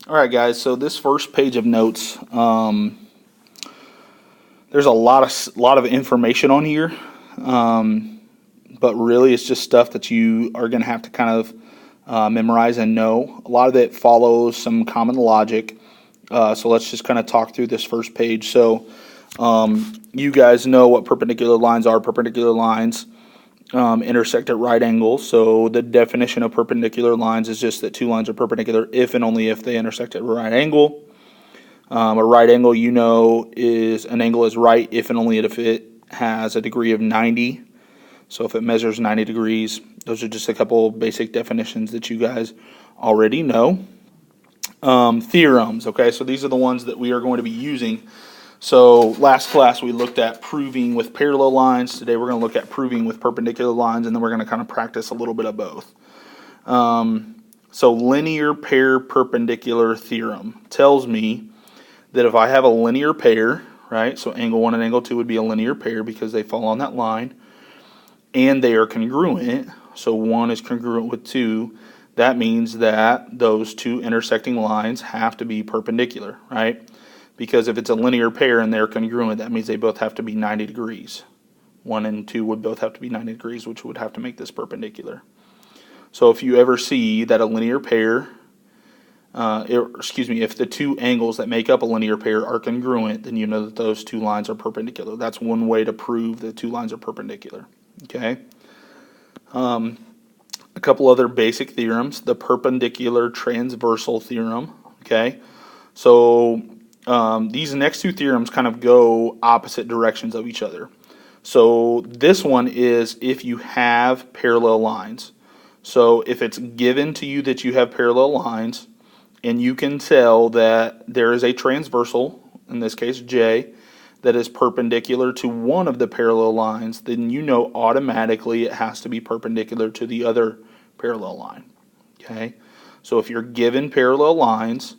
All right, guys. So this first page of notes, there's a lot of information on here, but really it's just stuff that you are going to have to kind of memorize and know. A lot of it follows some common logic. So let's just kind of talk through this first page. So you guys know what perpendicular lines are. Perpendicular lines intersect at right angles. So the definition of perpendicular lines is just that two lines are perpendicular if and only if they intersect at a right angle. A right angle, you know, is an angle is right if and only if it has a degree of 90. So if it measures 90 degrees, those are just a couple basic definitions that you guys already know. Theorems, okay, so these are the ones that we are going to be using. So last class we looked at proving with parallel lines. Today we're going to look at proving with perpendicular lines, and then we're going to kind of practice a little bit of both. So linear pair perpendicular theorem tells me that if I have a linear pair, right, so angle 1 and angle 2 would be a linear pair because they fall on that line, and they are congruent, so 1 is congruent with 2, that means that those two intersecting lines have to be perpendicular, right? Because if it's a linear pair and they're congruent, that means they both have to be 90 degrees. 1 and 2 would both have to be 90 degrees, which would have to make this perpendicular. So if you ever see that a linear pair, if the two angles that make up a linear pair are congruent, then you know that those two lines are perpendicular. That's one way to prove that two lines are perpendicular. Okay. A couple other basic theorems. The perpendicular transversal theorem. Okay. So these next two theorems kind of go opposite directions of each other. So this one is if you have parallel lines. So if it's given to you that you have parallel lines, and you can tell that there is a transversal, in this case J, that is perpendicular to one of the parallel lines, then you know automatically it has to be perpendicular to the other parallel line. Okay? So if you're given parallel lines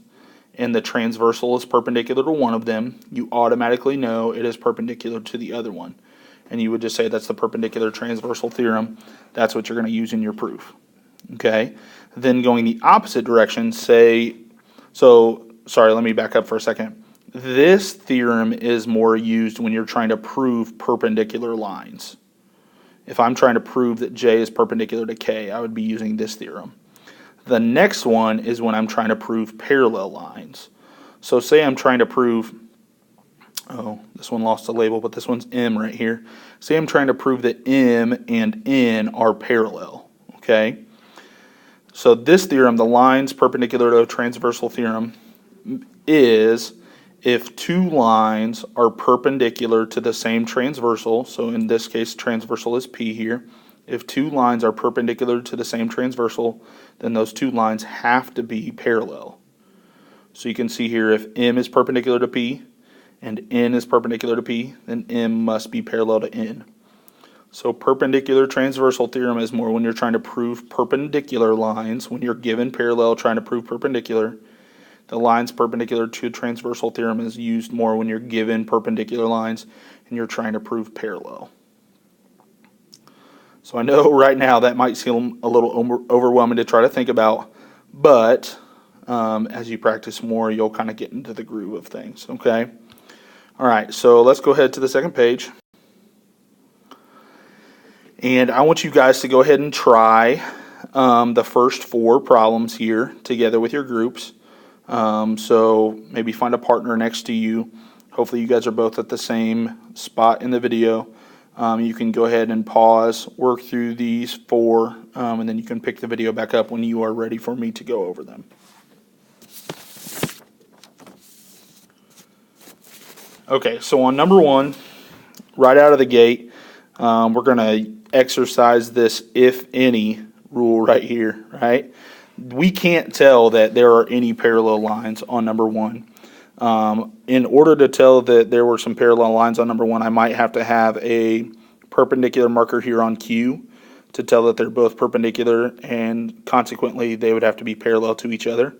and the transversal is perpendicular to one of them, you automatically know it is perpendicular to the other one. And you would just say that's the perpendicular transversal theorem. That's what you're going to use in your proof. Okay? Then going the opposite direction, let me back up for a second. This theorem is more used when you're trying to prove perpendicular lines. If I'm trying to prove that J is perpendicular to K, I would be using this theorem. The next one is when I'm trying to prove parallel lines. So say I'm trying to prove, this one lost a label, but this one's M right here. Say I'm trying to prove that M and N are parallel, okay? So this theorem, the lines perpendicular to a transversal theorem, is if two lines are perpendicular to the same transversal, so in this case transversal is P here, if two lines are perpendicular to the same transversal, then those two lines have to be parallel. So you can see here if M is perpendicular to P and N is perpendicular to P, then M must be parallel to N. So perpendicular transversal theorem is more when you're trying to prove perpendicular lines, when you're given parallel trying to prove perpendicular. The lines perpendicular to transversal theorem is used more when you're given perpendicular lines and you're trying to prove parallel. So I know right now that might seem a little overwhelming to try to think about, but as you practice more, you'll kind of get into the groove of things, okay? All right, so let's go ahead to the second page. And I want you guys to go ahead and try the first four problems here together with your groups. So maybe find a partner next to you. Hopefully you guys are both at the same spot in the video. You can go ahead and pause, work through these four, and then you can pick the video back up when you are ready for me to go over them. Okay, so on number one, right out of the gate, we're going to exercise this if any rule right here, right? We can't tell that there are any parallel lines on number one. In order to tell that there were some parallel lines on number one, I might have to have a perpendicular marker here on Q to tell that they're both perpendicular, and consequently they would have to be parallel to each other.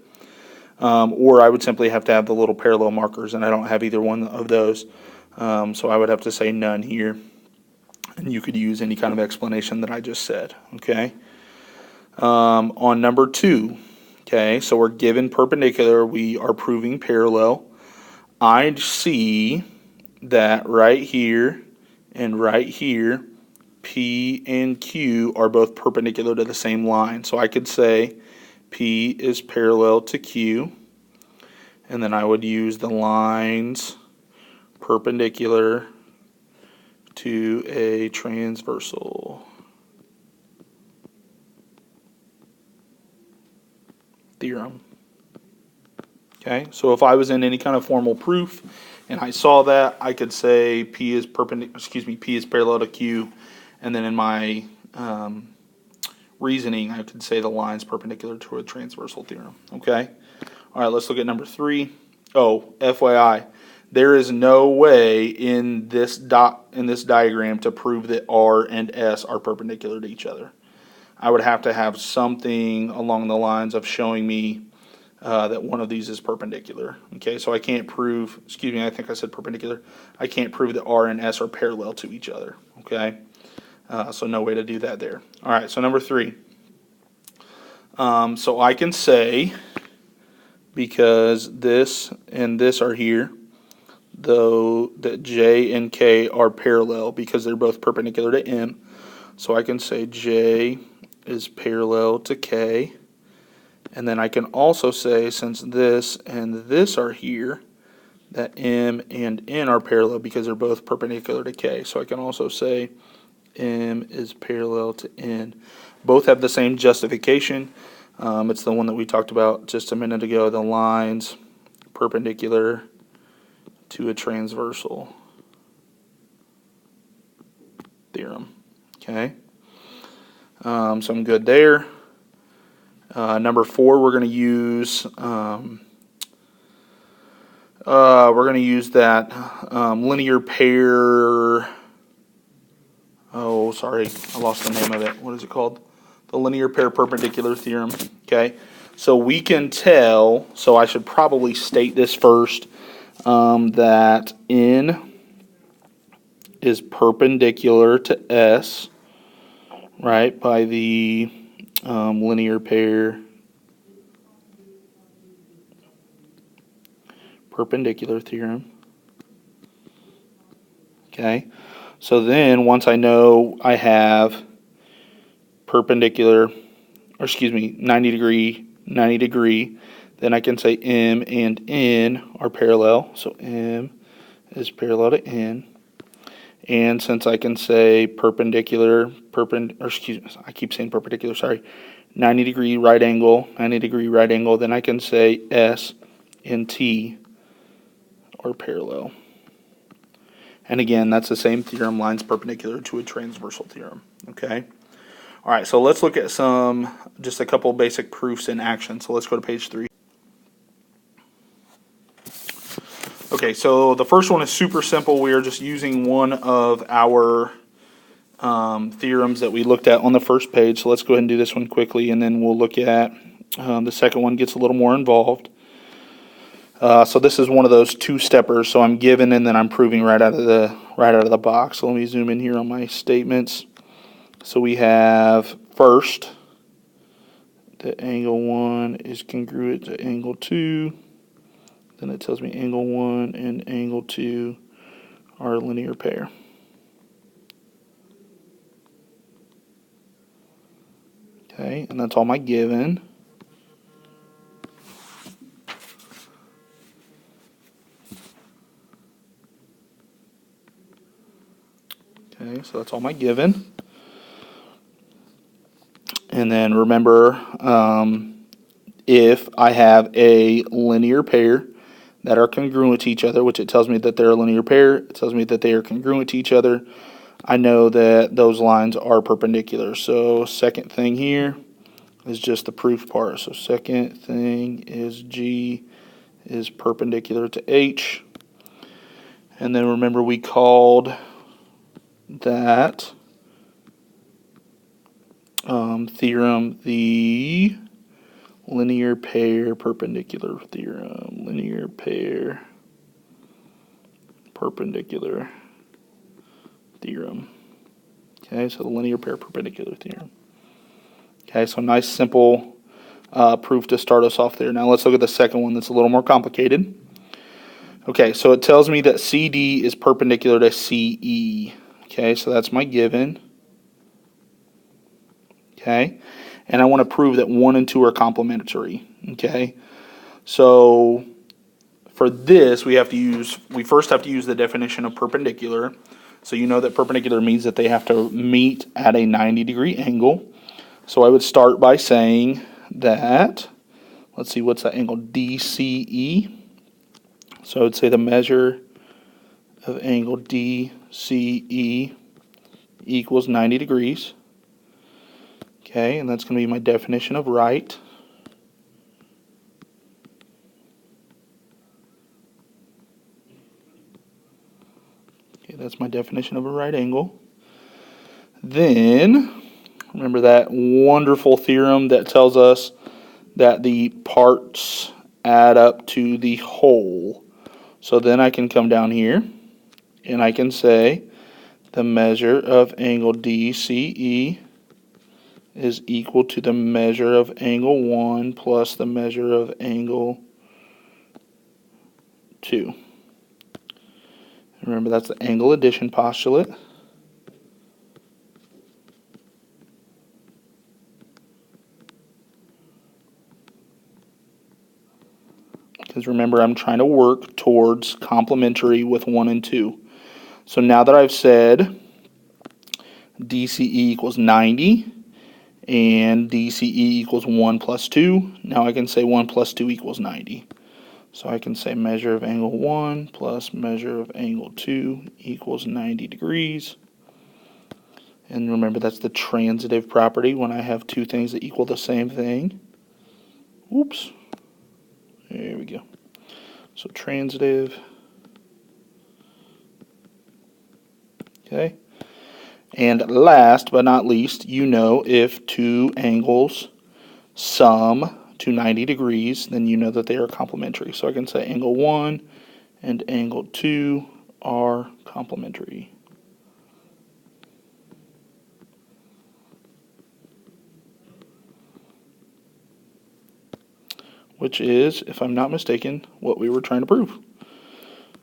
Or I would simply have to have the little parallel markers, and I don't have either one of those. So I would have to say none here. And you could use any kind of explanation that I just said, okay? On number two, Okay, so we're given perpendicular, we are proving parallel. I see that right here and right here, P and Q are both perpendicular to the same line. So I could say P is parallel to Q, and then I would use the lines perpendicular to a transversal theorem. Okay, so if I was in any kind of formal proof and I saw that, I could say P is P is parallel to Q, and then in my reasoning, I could say the line's perpendicular to a transversal theorem. Okay, all right, let's look at number 3. Oh, FYI, there is no way in this diagram to prove that R and S are perpendicular to each other. I would have to have something along the lines of showing me that one of these is perpendicular. Okay, so I can't prove, I think I said perpendicular. I can't prove that R and S are parallel to each other. Okay, so no way to do that there. All right, so number 3. So I can say, because this and this are here, though that J and K are parallel because they're both perpendicular to M. So I can say J is parallel to K. And then I can also say, since this and this are here, that M and N are parallel because they're both perpendicular to K. So I can also say M is parallel to N. Both have the same justification. It's the one that we talked about just a minute ago, the lines perpendicular to a transversal theorem. Okay, so I'm good there. Number 4, we're going to use that linear pair. Oh, sorry, I lost the name of it. What is it called? The linear pair perpendicular theorem. Okay, so we can tell. So I should probably state this first. That N is perpendicular to S, right, by the linear pair perpendicular theorem. Okay, so then once I know I have perpendicular, 90 degree, then I can say M and N are parallel. So M is parallel to N. And since I can say perpendicular, I keep saying perpendicular, sorry, 90 degree right angle, then I can say S and T are parallel. And again, that's the same theorem, lines perpendicular to a transversal theorem. Okay? All right, so let's look at just a couple basic proofs in action. So let's go to page 3. Okay, so the first one is super simple. We are just using one of our theorems that we looked at on the first page. So let's go ahead and do this one quickly, and then we'll look at the second one. Gets a little more involved. So this is one of those two-steppers. So I'm given, and then I'm proving right out of the box. So let me zoom in here on my statements. So we have first that angle 1 is congruent to angle 2. Then it tells me angle 1 and angle 2 are a linear pair. Okay, and that's all my given. Okay, so that's all my given. And then remember, if I have a linear pair that are congruent to each other, which it tells me that they're a linear pair, it tells me that they are congruent to each other, I know that those lines are perpendicular. So second thing here is just the proof part. So second thing is G is perpendicular to H. And then remember we called that theorem the linear pair perpendicular theorem. Linear pair perpendicular theorem. Okay, so the linear pair perpendicular theorem. Okay, so nice simple proof to start us off there. Now let's look at the second one that's a little more complicated. Okay, so it tells me that CD is perpendicular to CE. Okay, so that's my given. Okay, and I want to prove that 1 and 2 are complementary. Okay, so for this we first have to use the definition of perpendicular. So you know that perpendicular means that they have to meet at a 90-degree angle. So I would start by saying that, let's see, what's that angle? DCE. So I would say the measure of angle DCE equals 90 degrees. Okay, and that's going to be my definition of right. Okay, that's my definition of a right angle. Then, remember that wonderful theorem that tells us that the parts add up to the whole. So then I can come down here and I can say the measure of angle DCE is equal to the measure of angle 1 plus the measure of angle 2. Remember, that's the angle addition postulate. Because remember, I'm trying to work towards complementary with 1 and 2. So now that I've said DCE equals 90 and DCE equals 1 plus 2, now I can say 1 plus 2 equals 90. So I can say measure of angle 1 plus measure of angle 2 equals 90 degrees. And remember, that's the transitive property when I have two things that equal the same thing. Oops. There we go. So transitive. Okay. And last but not least, you know if two angles sum to 90 degrees, then you know that they are complementary. So I can say angle 1 and angle 2 are complementary. Which is, if I'm not mistaken, what we were trying to prove.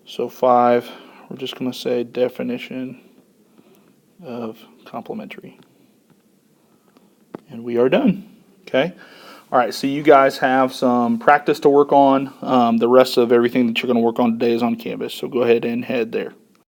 So 5, we're just going to say definition of complementary. And we are done. Okay? All right, so you guys have some practice to work on. The rest of everything that you're going to work on today is on Canvas, so go ahead and head there.